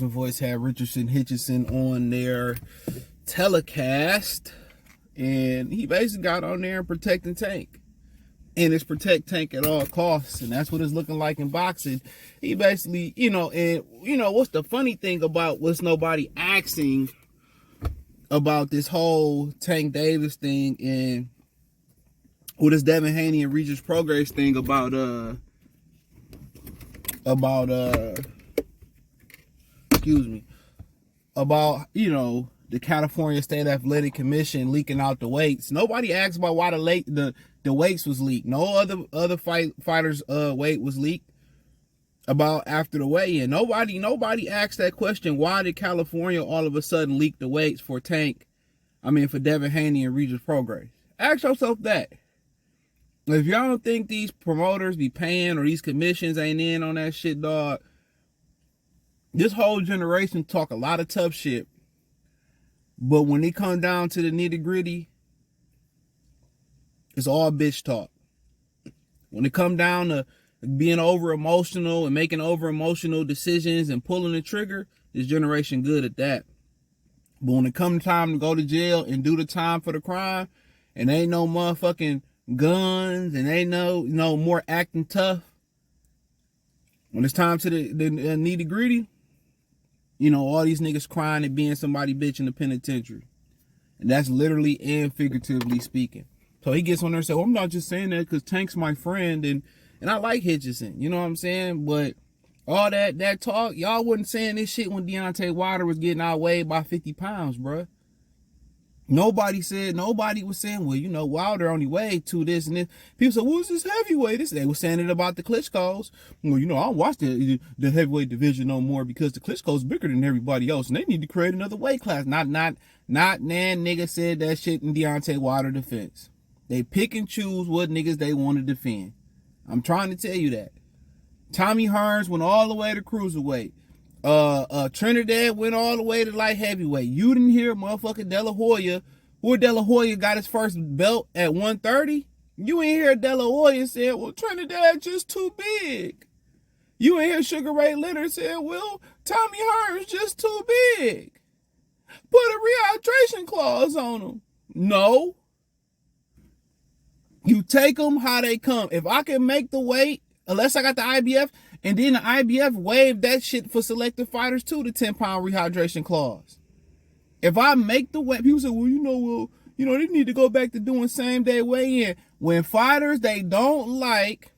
Boxing Voice had Richardson, Hitchens on their telecast, and he basically got on there and protecting Tank. And it's protect Tank at all costs, and that's what it's looking like in boxing. He basically, what's the funny thing about what's nobody asking about this whole Tank Davis thing and with this Devin Haney and Regis Progress thing about the California State Athletic Commission leaking out the weights. Nobody asked about why the weights was leaked. No other fighters' weight was leaked about after the weigh-in. Nobody asked that question. Why did California all of a sudden leak the weights for Devin Haney and Regis Progress? Ask yourself that. If y'all don't think these promoters be paying or these commissions ain't in on that shit, dog, this whole generation talk a lot of tough shit. But when it come down to the nitty gritty, it's all bitch talk. When it come down to being over emotional and making over emotional decisions and pulling the trigger, this generation good at that. But when it come time to go to jail and do the time for the crime, and ain't no motherfucking guns and ain't no more acting tough, when it's time to the nitty gritty, all these niggas crying and being somebody bitch in the penitentiary. And that's literally and figuratively speaking. So he gets on there and says, well, I'm not just saying that because Tank's my friend and I like Hitchens. You know what I'm saying? But all that talk, y'all wasn't saying this shit when Deontay Wilder was getting outweighed by 50 pounds, bruh. Nobody was saying, well, Wilder only weighed to this and this. People said, well, it's this heavyweight. They were saying it about the Klitschko's. Well, I don't watch the heavyweight division no more because the Klitschko's bigger than everybody else and they need to create another weight class. Not nigga said that shit in Deontay Wilder defense. They pick and choose what niggas they want to defend. I'm trying to tell you that. Tommy Hearns went all the way to cruiserweight. Trinidad went all the way to light heavyweight. You didn't hear motherfucking De La Hoya, who De La Hoya got his first belt at 130. You ain't hear De La Hoya say, well, Trinidad just too big. You ain't hear Sugar Ray Leonard say, well, Tommy Hearns just too big. Put a rehydration clause on him. No. You take them how they come. If I can make the weight, unless I got the IBF, and then the IBF waived that shit for selected fighters too, the 10-pound rehydration clause. If I make the weight, people say, well, they need to go back to doing same day weigh-in. When fighters they don't like,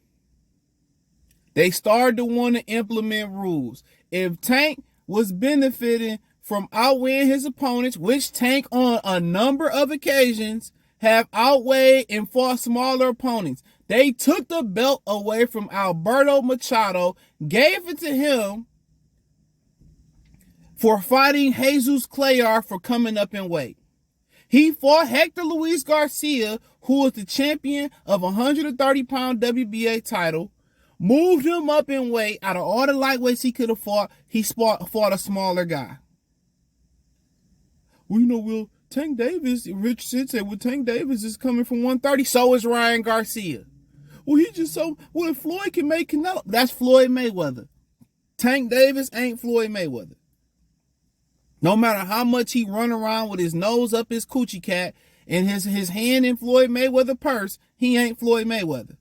they start to want to implement rules. If Tank was benefiting from outweighing his opponents, which Tank on a number of occasions have outweighed and fought smaller opponents. They took the belt away from Alberto Machado, gave it to him for fighting Jesus Clayar for coming up in weight. He fought Hector Luis Garcia, who was the champion of a 130-pound WBA title, moved him up in weight. Out of all the lightweights he could have fought, he fought a smaller guy. Well, Tank Davis, Richardson said, Tank Davis is coming from 130. So is Ryan Garcia. If Floyd can make Canelo, that's Floyd Mayweather. Tank Davis ain't Floyd Mayweather. No matter how much he run around with his nose up his coochie cat and his hand in Floyd Mayweather purse, he ain't Floyd Mayweather.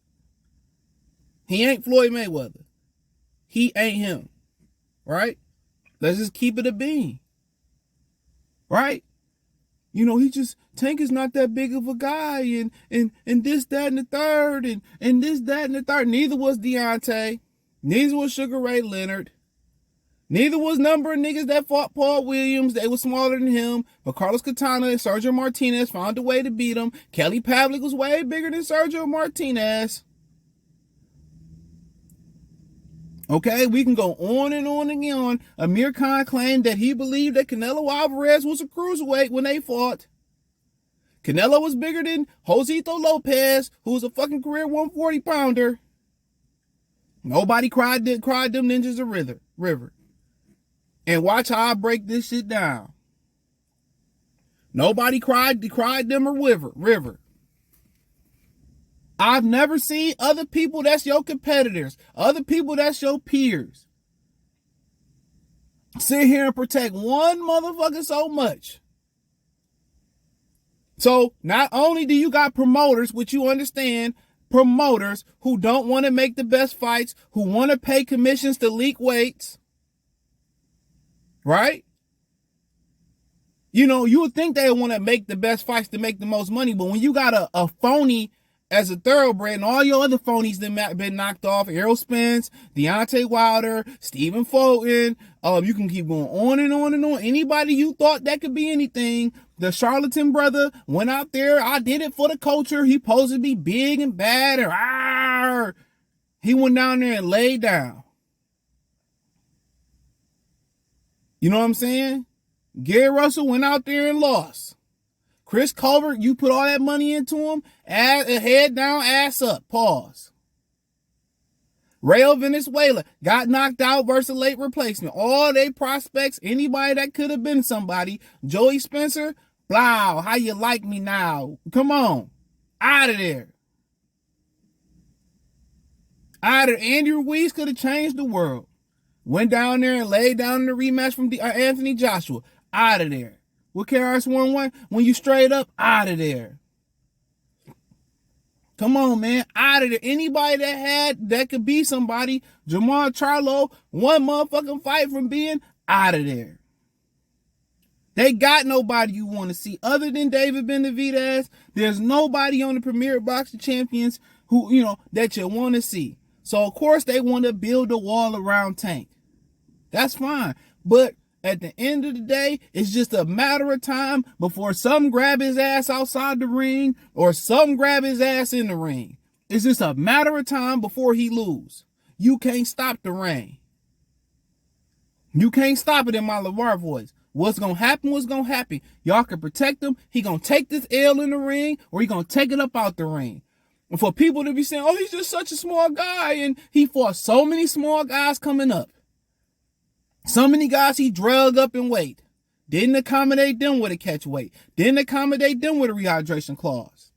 He ain't Floyd Mayweather. He ain't him. Right? Let's just keep it a bean. Right? Tank is not that big of a guy and this, that, and the third, and this, that, and the third. Neither was Deontay. Neither was Sugar Ray Leonard. Neither was number of niggas that fought Paul Williams. They were smaller than him. But Carlos Catana and Sergio Martinez found a way to beat him. Kelly Pavlik was way bigger than Sergio Martinez. Okay, we can go on and on and on. Amir Khan claimed that he believed that Canelo Alvarez was a cruiserweight when they fought. Canelo was bigger than Josito Lopez, who was a fucking career 140-pounder. Nobody cried them ninjas a river. And watch how I break this shit down. Nobody cried them a river. I've never seen other people that's your competitors, other people that's your peers. sit here and protect one motherfucker so much. So not only do you got promoters, which you understand, promoters who don't want to make the best fights, who want to pay commissions to leak weights, right? You know, you would think they want to make the best fights to make the most money, but when you got a phony as a thoroughbred and all your other phonies that been knocked off, Errol Spence, Deontay Wilder, Stephen Fulton, you can keep going on and on and on. Anybody you thought that could be anything, the charlatan brother went out there, I did it for the culture, he supposed to be big and bad, and he went down there and laid down. You know what I'm saying? Gary Russell went out there and lost. Chris Colbert, you put all that money into him, head down, ass up, pause. Rayo Venezuela got knocked out versus a late replacement. All they prospects, anybody that could have been somebody. Joey Spencer, blah, how you like me now? Come on, out of there. Andrew Ruiz could have changed the world. Went down there and laid down the rematch from Anthony Joshua. Out of there. What KRS-One? When you straight up, out of there. Come on, man. Out of there. Anybody that could be somebody, Jamal Charlo, one motherfucking fight from being out of there. They got nobody you want to see other than David Benavidez. There's nobody on the Premier Boxing Champions who, you know, that you want to see. So, of course, they want to build a wall around Tank. That's fine. But at the end of the day, it's just a matter of time before some grab his ass outside the ring or some grab his ass in the ring. It's just a matter of time before he lose. You can't stop the rain. You can't stop it in my LeVar voice. What's going to happen, what's going to happen. Y'all can protect him. He going to take this L in the ring or he going to take it up out the ring. And for people to be saying, oh, he's just such a small guy and he fought so many small guys coming up. So many guys he drug up in weight. Didn't accommodate them with a catch weight. Didn't accommodate them with a rehydration clause.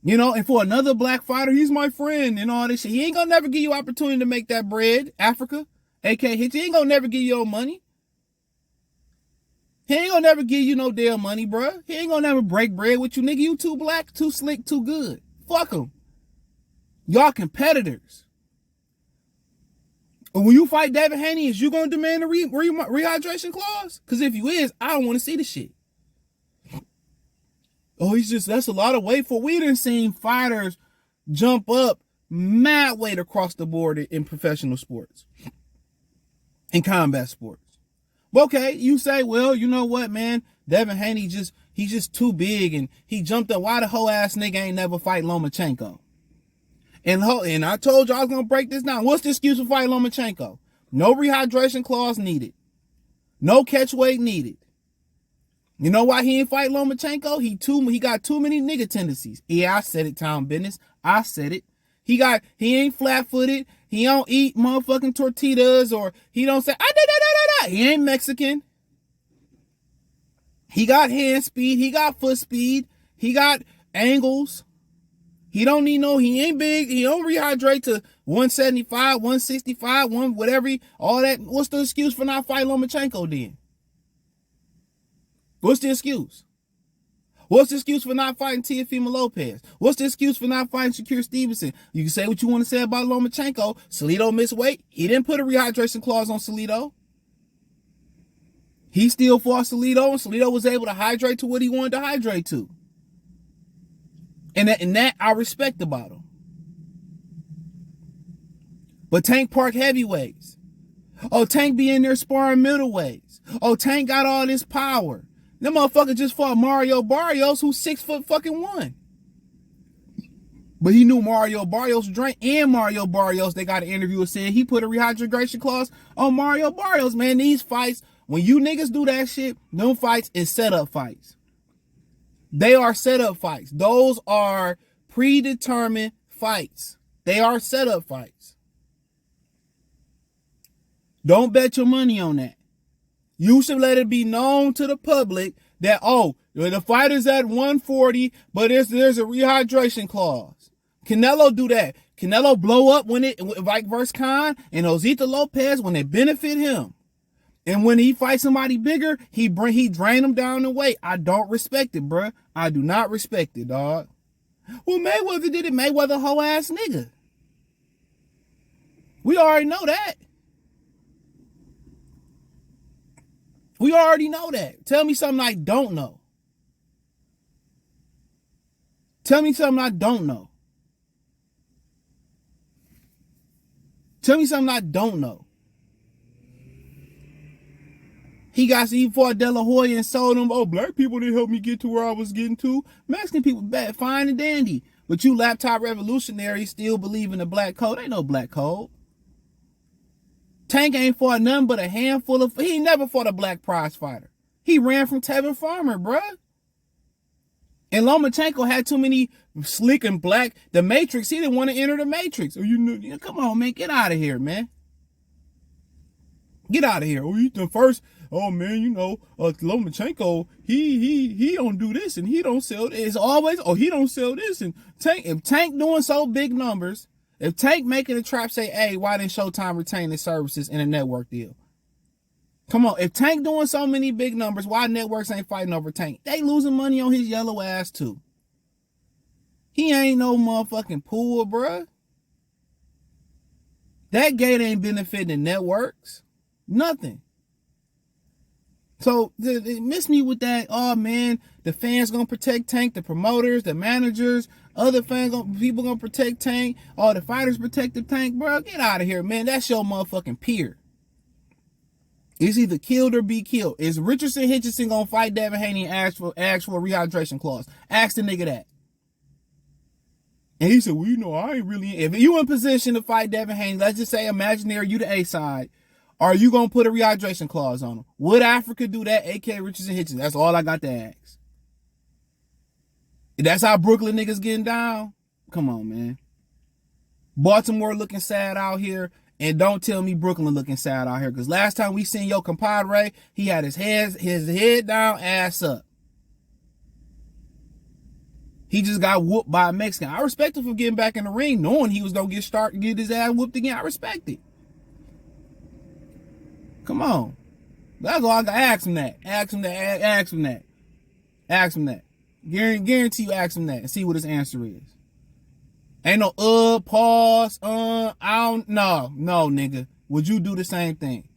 You know, and for another black fighter, he's my friend and all this shit. He ain't gonna never give you opportunity to make that bread, Africa, aka Hitchens. He ain't gonna never give you your money. He ain't gonna never give you no damn money, bruh. He ain't gonna never break bread with you, nigga. You too black, too slick, too good. Fuck him. Y'all competitors. When you fight Devin Haney, is you going to demand a rehydration clause? Because if you is, I don't want to see the shit. Oh, that's a lot of weight for. We done seen fighters jump up mad weight across the board in professional sports, in combat sports. Okay, you say, well, you know what, man? Devin Haney he's just too big and he jumped up. Why the whole ass nigga ain't never fight Lomachenko? And I told you I was going to break this down. What's the excuse for fighting Lomachenko? No rehydration clause needed. No catch weight needed. You know why he ain't fight Lomachenko? He got too many nigga tendencies. Yeah, I said it, Town Business. I said it. He ain't flat-footed. He don't eat motherfucking tortillas or he don't say, He ain't Mexican. He got hand speed. He got foot speed. He got angles. He don't need he ain't big. He don't rehydrate to 175, 165, whatever, all that. What's the excuse for not fighting Lomachenko then? What's the excuse? What's the excuse for not fighting Teofimo Lopez? What's the excuse for not fighting Shakur Stevenson? You can say what you want to say about Lomachenko. Salido missed weight. He didn't put a rehydration clause on Salido. He still fought Salido, and Salido was able to hydrate to what he wanted to hydrate to. And that I respect about him. But Tank Park heavyweights. Oh, Tank be in there sparring middleweights. Oh, Tank got all this power. That motherfucker just fought Mario Barrios, who's 6'1". But he knew Mario Barrios drank, and Mario Barrios, they got an interview saying he put a rehydration clause on Mario Barrios. Man, these fights, when you niggas do that shit, them fights is setup fights. They are setup fights. Those are predetermined fights. They are setup fights. Don't bet your money on that. You should let it be known to the public that, oh, the fighter's at 140, but there's a rehydration clause. Canelo do that. Canelo blow up when like versus Khan and Osita Lopez when they benefit him. And when he fights somebody bigger, he drain them down the weight. I don't respect it, bruh. I do not respect it, dog. Well, Mayweather did it. Mayweather hoe ass nigga. We already know that. We already know that. Tell me something I don't know. Tell me something I don't know. Tell me something I don't know. He fought De La Hoya and sold him, oh, black people didn't help me get to where I was getting to. Mexican people, bad, fine and dandy. But you laptop revolutionaries still believe in the black code. Ain't no black code. Tank ain't fought nothing but a handful of... He never fought a black prize fighter. He ran from Tevin Farmer, bruh. And Lomachenko had too many slick and black. The Matrix, he didn't want to enter the Matrix. Oh, come on, man. Get out of here, man. Get out of here. Oh, you the first... Oh man, Lomachenko, he don't do this and he don't sell this. It's always, he don't sell this. And if Tank doing so big numbers, if Tank making a trap say, hey, why didn't Showtime retain his services in a network deal? Come on, if Tank doing so many big numbers, why networks ain't fighting over Tank? They losing money on his yellow ass too. He ain't no motherfucking pool, bruh. That gate ain't benefiting the networks. Nothing. So they miss me with that. Oh man, the fans gonna protect Tank, the promoters, the managers, other people gonna protect Tank. All the fighters protect the Tank, bro. Get out of here, man. That's your motherfucking peer. It's either killed or be killed. Is Richardson Hitchens gonna fight Devin Haney and ask for a rehydration clause? Ask the nigga that. And he said, well, I ain't really. If you in position to fight Devin Haney, let's just say imaginary, you the A side. Are you going to put a rehydration clause on him? Would Africa do that, a.k.a. Richardson Hitchens? That's all I got to ask. If that's how Brooklyn niggas getting down, come on, man. Baltimore looking sad out here, and don't tell me Brooklyn looking sad out here, because last time we seen your compadre, he had his head down, ass up. He just got whooped by a Mexican. I respect him for getting back in the ring, knowing he was going to get his ass whooped again. I respect it. Come on. That's all I got. Ask him that. Ask him that. Ask him that. Ask him that. Guarantee you ask him that and see what his answer is. Ain't no pause, I don't, no, nigga. Would you do the same thing?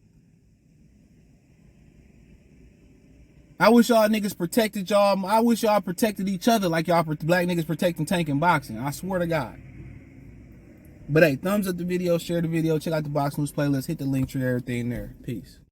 I wish y'all niggas protected y'all. I wish y'all protected each other like y'all black niggas protecting Tank and boxing. I swear to God. But hey, thumbs up the video, share the video, check out the Box News playlist, hit the link tree, everything there. Peace.